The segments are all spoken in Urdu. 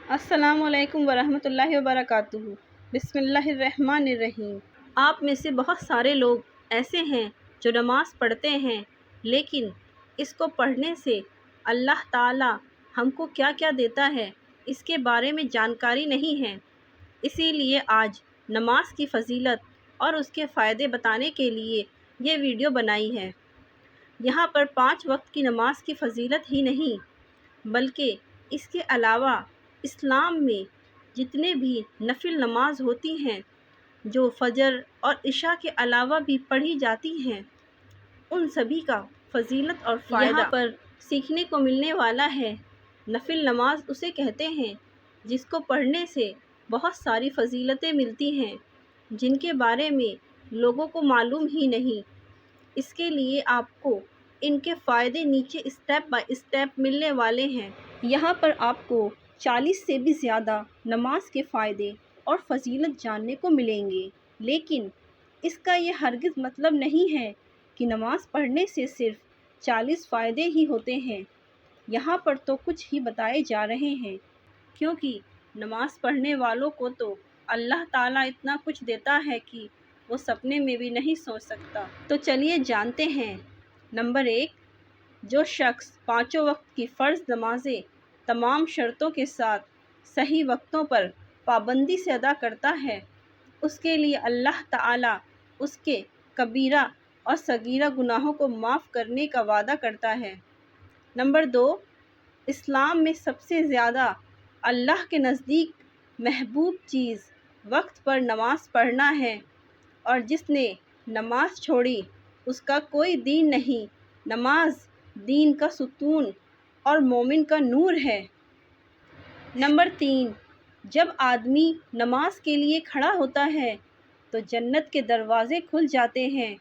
السلام علیکم ورحمۃ اللہ وبرکاتہ۔ بسم اللہ الرحمن الرحیم۔ آپ میں سے بہت سارے لوگ ایسے ہیں جو نماز پڑھتے ہیں، لیکن اس کو پڑھنے سے اللہ تعالیٰ ہم کو کیا کیا دیتا ہے اس کے بارے میں جانکاری نہیں ہے۔ اسی لیے آج نماز کی فضیلت اور اس کے فائدے بتانے کے لیے یہ ویڈیو بنائی ہے۔ یہاں پر 5 وقت کی نماز کی فضیلت ہی نہیں، بلکہ اس کے علاوہ اسلام میں جتنے بھی نفل نماز ہوتی ہیں جو فجر اور عشاء کے علاوہ بھی پڑھی جاتی ہیں، ان سبھی کا فضیلت اور فائدہ یہاں پر سیکھنے کو ملنے والا ہے۔ نفل نماز اسے کہتے ہیں جس کو پڑھنے سے بہت ساری فضیلتیں ملتی ہیں جن کے بارے میں لوگوں کو معلوم ہی نہیں۔ اس کے لیے آپ کو ان کے فائدے نیچے اسٹیپ بائی اسٹیپ ملنے والے ہیں۔ یہاں پر آپ کو 40 سے بھی زیادہ نماز کے فائدے اور فضیلت جاننے کو ملیں گے، لیکن اس کا یہ ہرگز مطلب نہیں ہے کہ نماز پڑھنے سے صرف 40 فائدے ہی ہوتے ہیں۔ یہاں پر تو کچھ ہی بتائے جا رہے ہیں، کیونکہ نماز پڑھنے والوں کو تو اللہ تعالیٰ اتنا کچھ دیتا ہے کہ وہ سپنے میں بھی نہیں سوچ سکتا۔ تو چلیے جانتے ہیں۔ نمبر 1، جو شخص 5 وقت کی فرض نمازیں تمام شرطوں کے ساتھ صحیح وقتوں پر پابندی سے ادا کرتا ہے، اس کے لیے اللہ تعالیٰ اس کے کبیرہ اور صغیرہ گناہوں کو معاف کرنے کا وعدہ کرتا ہے۔ نمبر 2، اسلام میں سب سے زیادہ اللہ کے نزدیک محبوب چیز وقت پر نماز پڑھنا ہے، اور جس نے نماز چھوڑی اس کا کوئی دین نہیں۔ نماز دین کا ستون اور مومن کا نور ہے۔ نمبر 3، جب آدمی نماز کے لیے کھڑا ہوتا ہے تو جنت کے دروازے کھل جاتے ہیں،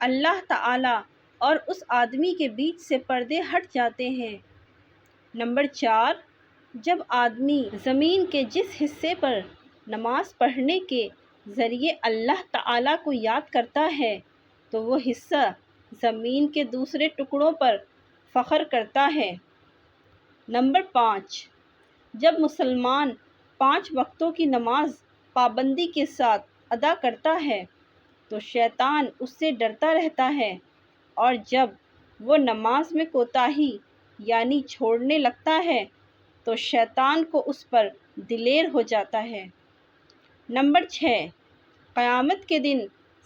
اللہ تعالیٰ اور اس آدمی کے بیچ سے پردے ہٹ جاتے ہیں۔ نمبر 4، جب آدمی زمین کے جس حصے پر نماز پڑھنے کے ذریعے اللہ تعالیٰ کو یاد کرتا ہے تو وہ حصہ زمین کے دوسرے ٹکڑوں پر فخر کرتا ہے۔ نمبر 5، جب مسلمان 5 وقتوں کی نماز پابندی کے ساتھ ادا کرتا ہے تو شیطان اس سے ڈرتا رہتا ہے، اور جب وہ نماز میں کوتاہی یعنی چھوڑنے لگتا ہے تو شیطان کو اس پر دلیر ہو جاتا ہے۔ نمبر 6، قیامت کے دن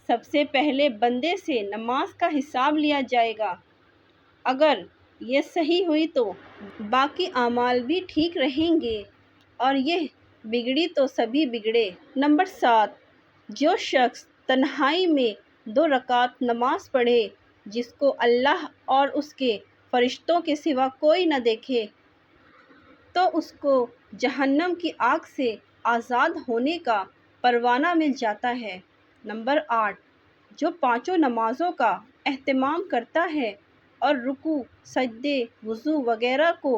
سب سے پہلے بندے سے نماز کا حساب لیا جائے گا۔ اگر یہ صحیح ہوئی تو باقی اعمال بھی ٹھیک رہیں گے، اور یہ بگڑی تو سبھی بگڑے۔ نمبر 7، جو شخص تنہائی میں 2 رکعت نماز پڑھے جس کو اللہ اور اس کے فرشتوں کے سوا کوئی نہ دیکھے، تو اس کو جہنم کی آگ سے آزاد ہونے کا پروانہ مل جاتا ہے۔ نمبر 8، جو 5 نمازوں کا اہتمام کرتا ہے اور رکوع، سجدے، وضو وغیرہ کو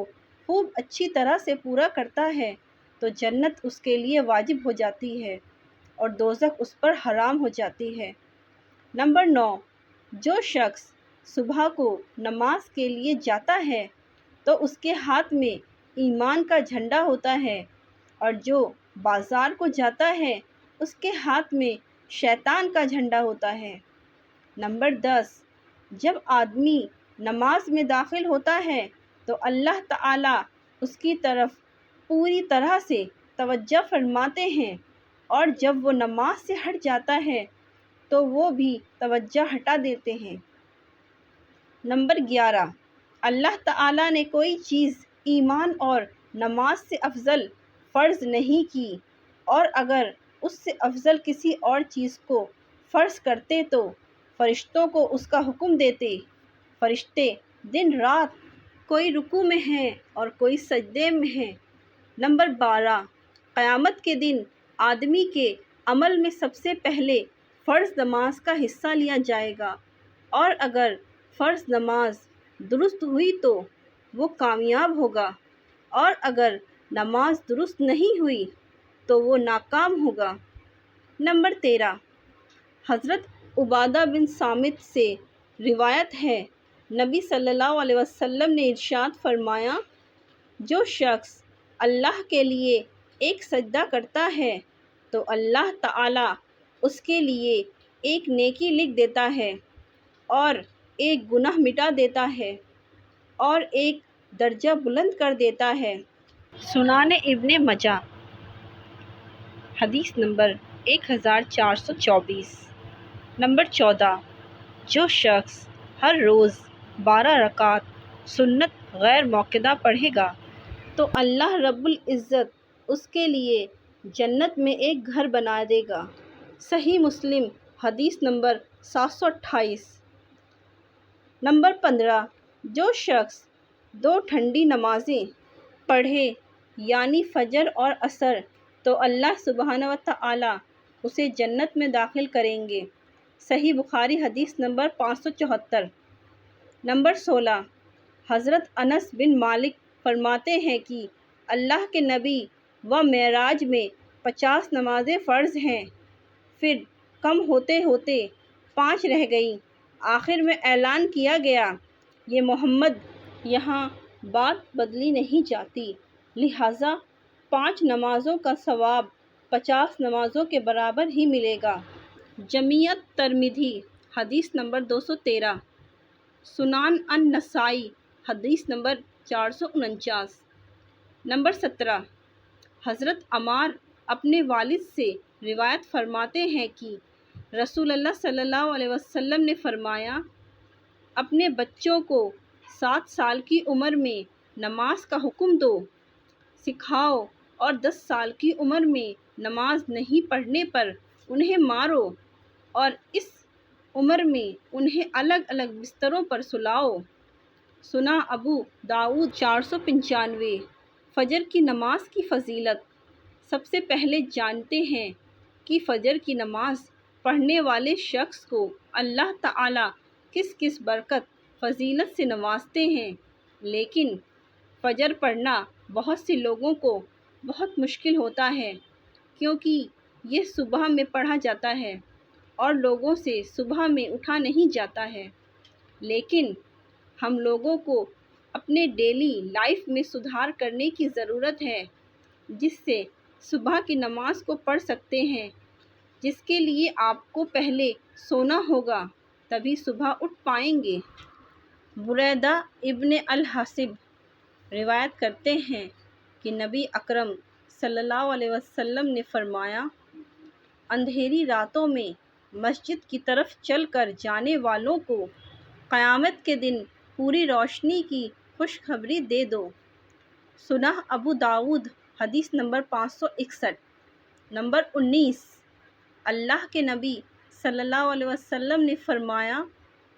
خوب اچھی طرح سے پورا کرتا ہے تو جنت اس کے لیے واجب ہو جاتی ہے اور دوزخ اس پر حرام ہو جاتی ہے۔ نمبر 9، جو شخص صبح کو نماز کے لیے جاتا ہے تو اس کے ہاتھ میں ایمان کا جھنڈا ہوتا ہے، اور جو بازار کو جاتا ہے اس کے ہاتھ میں شیطان کا جھنڈا ہوتا ہے۔ نمبر 10، جب آدمی نماز میں داخل ہوتا ہے تو اللہ تعالیٰ اس کی طرف پوری طرح سے توجہ فرماتے ہیں، اور جب وہ نماز سے ہٹ جاتا ہے تو وہ بھی توجہ ہٹا دیتے ہیں۔ نمبر 11، اللہ تعالیٰ نے کوئی چیز ایمان اور نماز سے افضل فرض نہیں کی، اور اگر اس سے افضل کسی اور چیز کو فرض کرتے تو فرشتوں کو اس کا حکم دیتے۔ فرشتے دن رات کوئی رکوع میں ہیں اور کوئی سجدے میں ہیں۔ نمبر 12، قیامت کے دن آدمی کے عمل میں سب سے پہلے فرض نماز کا حصہ لیا جائے گا، اور اگر فرض نماز درست ہوئی تو وہ کامیاب ہوگا، اور اگر نماز درست نہیں ہوئی تو وہ ناکام ہوگا۔ نمبر 13، حضرت عبادہ بن صامت سے روایت ہے، نبی صلی اللہ علیہ وسلم نے ارشاد فرمایا، جو شخص اللہ کے لیے ایک سجدہ کرتا ہے تو اللہ تعالیٰ اس کے لیے ایک نیکی لکھ دیتا ہے اور ایک گناہ مٹا دیتا ہے اور ایک درجہ بلند کر دیتا ہے۔ سنن ابن ماجہ حدیث نمبر 1424۔ نمبر 14، جو شخص ہر روز 12 رکعت سنت غیر موقدہ پڑھے گا تو اللہ رب العزت اس کے لیے جنت میں ایک گھر بنا دے گا۔ صحیح مسلم حدیث نمبر 728۔ نمبر 15، جو شخص 2 ٹھنڈی نمازیں پڑھے یعنی فجر اور عصر تو اللہ سبحانہ و تعالیٰ اسے جنت میں داخل کریں گے۔ صحیح بخاری حدیث نمبر 574۔ نمبر 16، حضرت انس بن مالک فرماتے ہیں کہ اللہ کے نبی و معراج میں 50 نمازیں فرض ہیں، پھر کم ہوتے ہوتے 5 رہ گئیں، آخر میں اعلان کیا گیا یہ محمد، یہاں بات بدلی نہیں جاتی، لہٰذا 5 نمازوں کا ثواب 50 نمازوں کے برابر ہی ملے گا۔ جامع ترمذی حدیث نمبر 213۔ سنن النسائی حدیث نمبر 449۔ نمبر 17، حضرت عمار اپنے والد سے روایت فرماتے ہیں کہ رسول اللہ صلی اللہ علیہ وسلم نے فرمایا، اپنے بچوں کو 7 سال کی عمر میں نماز کا حکم دو، سکھاؤ، اور 10 سال کی عمر میں نماز نہیں پڑھنے پر انہیں مارو، اور اس عمر میں انہیں الگ الگ بستروں پر سلاؤ۔ سنن ابو داؤد 495۔ فجر کی نماز کی فضیلت۔ سب سے پہلے جانتے ہیں کہ فجر کی نماز پڑھنے والے شخص کو اللہ تعالیٰ کس کس برکت فضیلت سے نوازتے ہیں، لیکن فجر پڑھنا بہت سے لوگوں کو بہت مشکل ہوتا ہے کیونکہ یہ صبح میں پڑھا جاتا ہے اور لوگوں سے صبح میں اٹھا نہیں جاتا ہے، لیکن ہم لوگوں کو اپنے ڈیلی لائف میں سدھار کرنے کی ضرورت ہے جس سے صبح کی نماز کو پڑھ سکتے ہیں، جس کے لیے آپ کو پہلے سونا ہوگا تبھی صبح اٹھ پائیں گے۔ بریدہ ابن الحصیب روایت کرتے ہیں کہ نبی اکرم صلی اللہ علیہ وسلم نے فرمایا، اندھیری راتوں میں مسجد کی طرف چل کر جانے والوں کو قیامت کے دن پوری روشنی کی خوشخبری دے دو۔ سنن ابو داؤد حدیث نمبر 561۔ نمبر 19، اللہ کے نبی صلی اللہ علیہ وسلم نے فرمایا،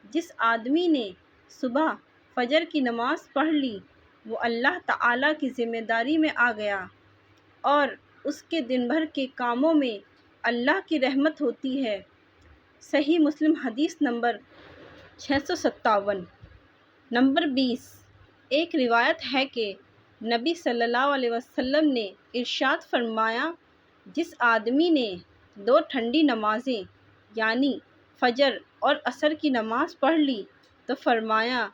جس آدمی نے صبح فجر کی نماز پڑھ لی وہ اللہ تعالیٰ کی ذمہ داری میں آ گیا اور اس کے دن بھر کے کاموں میں اللہ کی رحمت ہوتی ہے۔ صحیح مسلم حدیث نمبر 657۔ نمبر 20، ایک روایت ہے کہ نبی صلی اللہ علیہ وسلم نے ارشاد فرمایا، جس آدمی نے 2 ٹھنڈی نمازیں یعنی فجر اور عصر کی نماز پڑھ لی تو فرمایا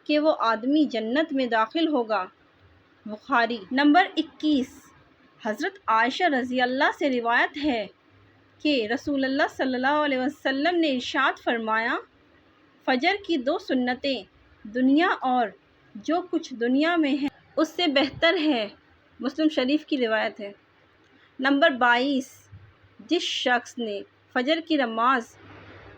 کہ وہ آدمی جنت میں داخل ہوگا۔ بخاری۔ نمبر 21، حضرت عائشہ رضی اللہ سے روایت ہے کہ رسول اللہ صلی اللہ علیہ وسلم نے ارشاد فرمایا، فجر کی 2 سنتیں دنیا اور جو کچھ دنیا میں ہے اس سے بہتر ہے۔ مسلم شریف کی روایت ہے۔ نمبر 22، جس شخص نے فجر کی نماز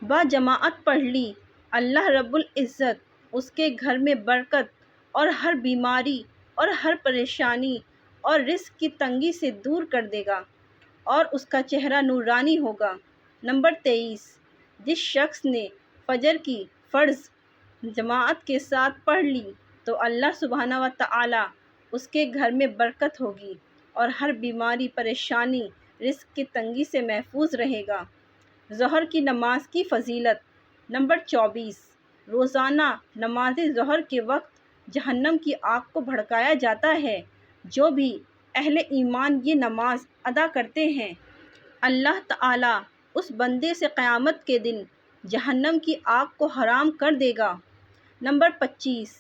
باجماعت پڑھ لی اللہ رب العزت اس کے گھر میں برکت اور ہر بیماری اور ہر پریشانی اور رزق کی تنگی سے دور کر دے گا اور اس کا چہرہ نورانی ہوگا۔ نمبر 23، جس شخص نے فجر کی فرض جماعت کے ساتھ پڑھ لی تو اللہ سبحانہ و تعالیٰ اس کے گھر میں برکت ہوگی اور ہر بیماری پریشانی رزق کی تنگی سے محفوظ رہے گا۔ ظہر کی نماز کی فضیلت۔ نمبر 24، روزانہ نماز ظہر کے وقت جہنم کی آگ کو بھڑکایا جاتا ہے۔ جو بھی اہل ایمان یہ نماز ادا کرتے ہیں اللہ تعالیٰ اس بندے سے قیامت کے دن جہنم کی آگ کو حرام کر دے گا۔ نمبر 25،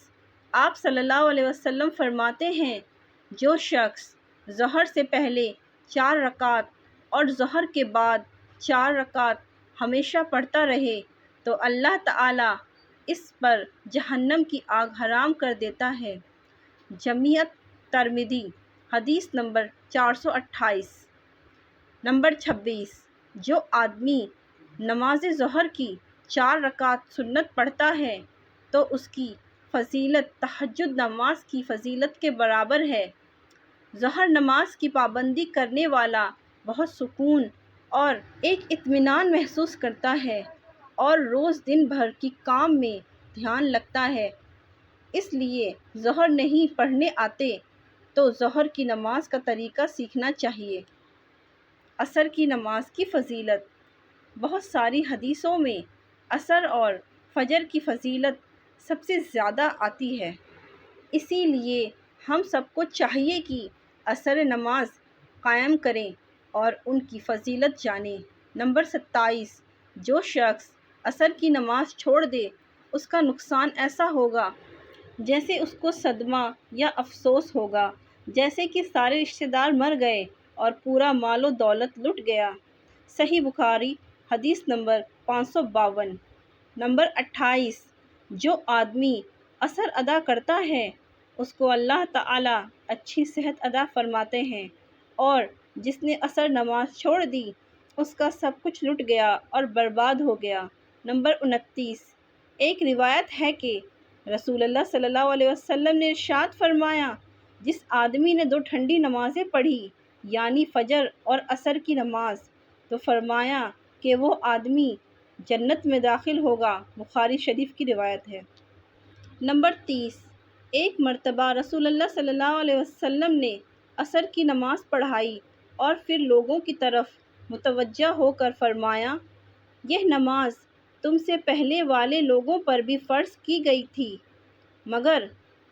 آپ صلی اللہ علیہ وسلم فرماتے ہیں، جو شخص ظہر سے پہلے 4 رکعت اور ظہر کے بعد 4 رکعت ہمیشہ پڑھتا رہے تو اللہ تعالیٰ اس پر جہنم کی آگ حرام کر دیتا ہے۔ جامع ترمذی حدیث نمبر 428۔ نمبر 26، جو آدمی نماز ظہر کی 4 رکعت سنت پڑھتا ہے تو اس کی فضیلت تہجد نماز کی فضیلت کے برابر ہے۔ ظہر نماز کی پابندی کرنے والا بہت سکون اور ایک اطمینان محسوس کرتا ہے اور روز دن بھر کی کام میں دھیان لگتا ہے۔ اس لیے ظہر نہیں پڑھنے آتے تو ظہر کی نماز کا طریقہ سیکھنا چاہیے۔ عصر کی نماز کی فضیلت، بہت ساری حدیثوں میں عصر اور فجر کی فضیلت سب سے زیادہ آتی ہے، اسی لیے ہم سب کو چاہیے کہ عصر نماز قائم کریں اور ان کی فضیلت جانیں۔ نمبر 27، جو شخص عصر کی نماز چھوڑ دے اس کا نقصان ایسا ہوگا جیسے اس کو صدمہ یا افسوس ہوگا، جیسے کہ سارے رشتہ دار مر گئے اور پورا مال و دولت لٹ گیا۔ صحیح بخاری حدیث نمبر 552۔ نمبر 28، جو آدمی عصر ادا کرتا ہے اس کو اللہ تعالیٰ اچھی صحت عطا فرماتے ہیں، اور جس نے عصر نماز چھوڑ دی اس کا سب کچھ لٹ گیا اور برباد ہو گیا۔ نمبر 29، ایک روایت ہے کہ رسول اللہ صلی اللہ علیہ وسلم نے ارشاد فرمایا، جس آدمی نے 2 ٹھنڈی نمازیں پڑھی یعنی فجر اور عصر کی نماز، تو فرمایا کہ وہ آدمی جنت میں داخل ہوگا۔ بخاری شریف کی روایت ہے۔ نمبر 30، ایک مرتبہ رسول اللہ صلی اللہ علیہ وسلم نے عصر کی نماز پڑھائی اور پھر لوگوں کی طرف متوجہ ہو کر فرمایا، یہ نماز تم سے پہلے والے لوگوں پر بھی فرض کی گئی تھی مگر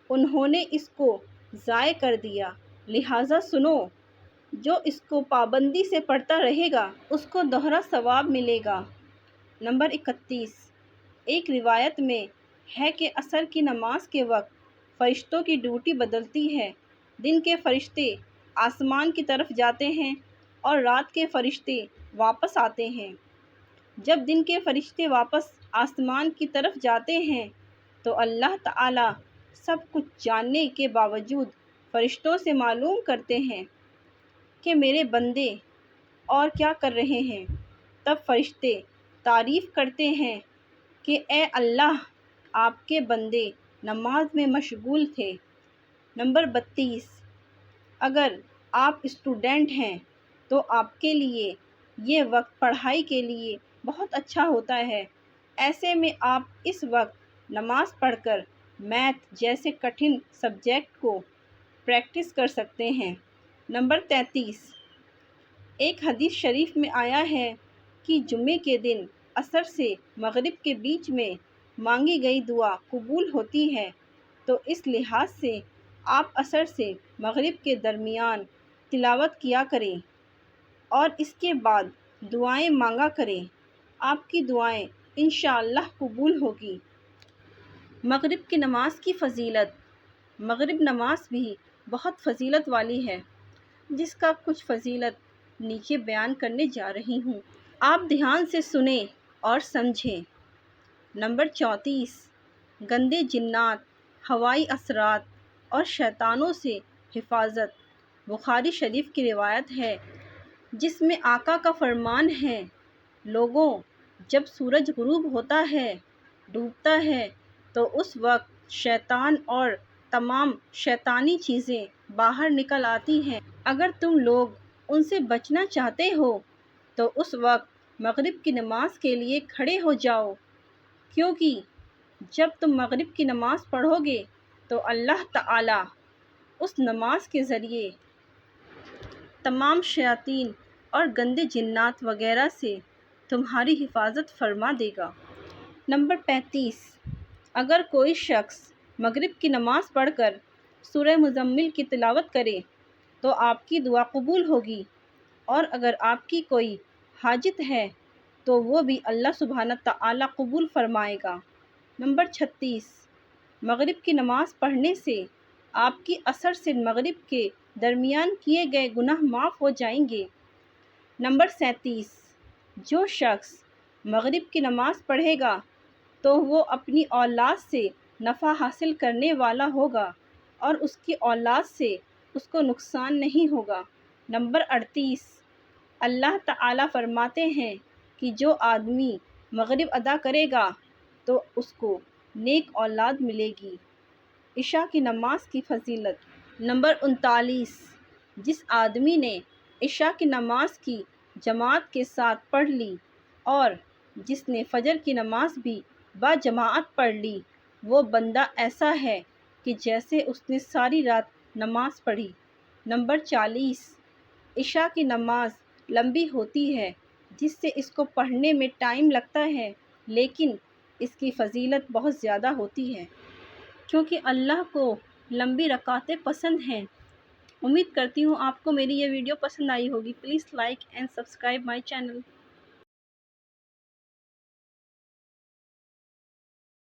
انہوں نے اس کو ضائع کر دیا، لہٰذا سنو، جو اس کو پابندی سے پڑھتا رہے گا اس کو دوہرا ثواب ملے گا۔ نمبر 31، ایک روایت میں ہے کہ عصر کی نماز کے وقت فرشتوں کی ڈیوٹی بدلتی ہے، دن کے فرشتے آسمان کی طرف جاتے ہیں اور رات کے فرشتے واپس آتے ہیں۔ جب دن کے فرشتے واپس آسمان کی طرف جاتے ہیں تو اللہ تعالیٰ سب کچھ جاننے کے باوجود فرشتوں سے معلوم کرتے ہیں کہ میرے بندے اور کیا کر رہے ہیں، تب فرشتے تعریف کرتے ہیں کہ اے اللہ، آپ کے بندے نماز میں مشغول تھے۔ نمبر 32، اگر آپ اسٹوڈنٹ ہیں تو آپ کے لیے یہ وقت پڑھائی کے لیے بہت اچھا ہوتا ہے، ایسے میں آپ اس وقت نماز پڑھ کر میتھ جیسے کٹھن سبجیکٹ کو پریکٹس کر سکتے ہیں۔ نمبر 33، ایک حدیث شریف میں آیا ہے کہ جمعے کے دن عصر سے مغرب کے بیچ میں مانگی گئی دعا قبول ہوتی ہے، تو اس لحاظ سے آپ عصر سے مغرب کے درمیان تلاوت کیا کریں اور اس کے بعد دعائیں مانگا کریں، آپ کی دعائیں انشاءاللہ قبول ہوگی۔ مغرب کی نماز کی فضیلت، مغرب نماز بھی بہت فضیلت والی ہے، جس کا کچھ فضیلت نیچے بیان کرنے جا رہی ہوں، آپ دھیان سے سنیں اور سمجھیں۔ نمبر 34، گندے جنات، ہوائی اثرات اور شیطانوں سے حفاظت، بخاری شریف کی روایت ہے جس میں آقا کا فرمان ہے، لوگوں، جب سورج غروب ہوتا ہے، ڈوبتا ہے تو اس وقت شیطان اور تمام شیطانی چیزیں باہر نکل آتی ہیں، اگر تم لوگ ان سے بچنا چاہتے ہو تو اس وقت مغرب کی نماز کے لیے کھڑے ہو جاؤ، کیونکہ جب تم مغرب کی نماز پڑھو گے تو اللہ تعالیٰ اس نماز کے ذریعے تمام شیاطین اور گندے جنات وغیرہ سے تمہاری حفاظت فرما دے گا۔ نمبر 35، اگر کوئی شخص مغرب کی نماز پڑھ کر سورہ مزمل کی تلاوت کرے تو آپ کی دعا قبول ہوگی، اور اگر آپ کی کوئی حاجت ہے تو وہ بھی اللہ سبحانہ تعالیٰ قبول فرمائے گا۔ نمبر 36، مغرب کی نماز پڑھنے سے آپ کی عصر سے مغرب کے درمیان کیے گئے گناہ معاف ہو جائیں گے۔ نمبر 37، جو شخص مغرب کی نماز پڑھے گا تو وہ اپنی اولاد سے نفع حاصل کرنے والا ہوگا اور اس کی اولاد سے اس کو نقصان نہیں ہوگا۔ نمبر 38، اللہ تعالیٰ فرماتے ہیں کہ جو آدمی مغرب ادا کرے گا تو اس کو نیک اولاد ملے گی۔ عشاء کی نماز کی فضیلت۔ نمبر 39، جس آدمی نے عشاء کی نماز کی جماعت کے ساتھ پڑھ لی اور جس نے فجر کی نماز بھی با جماعت پڑھ لی، وہ بندہ ایسا ہے کہ جیسے اس نے ساری رات نماز پڑھی۔ نمبر 40، عشاء کی نماز لمبی ہوتی ہے جس سے اس کو پڑھنے میں ٹائم لگتا ہے، لیکن اس کی فضیلت بہت زیادہ ہوتی ہے کیونکہ اللہ کو لمبی رکعتیں پسند ہیں۔ امید کرتی ہوں آپ کو میری یہ ویڈیو پسند آئی ہوگی۔ Please like and subscribe my channel.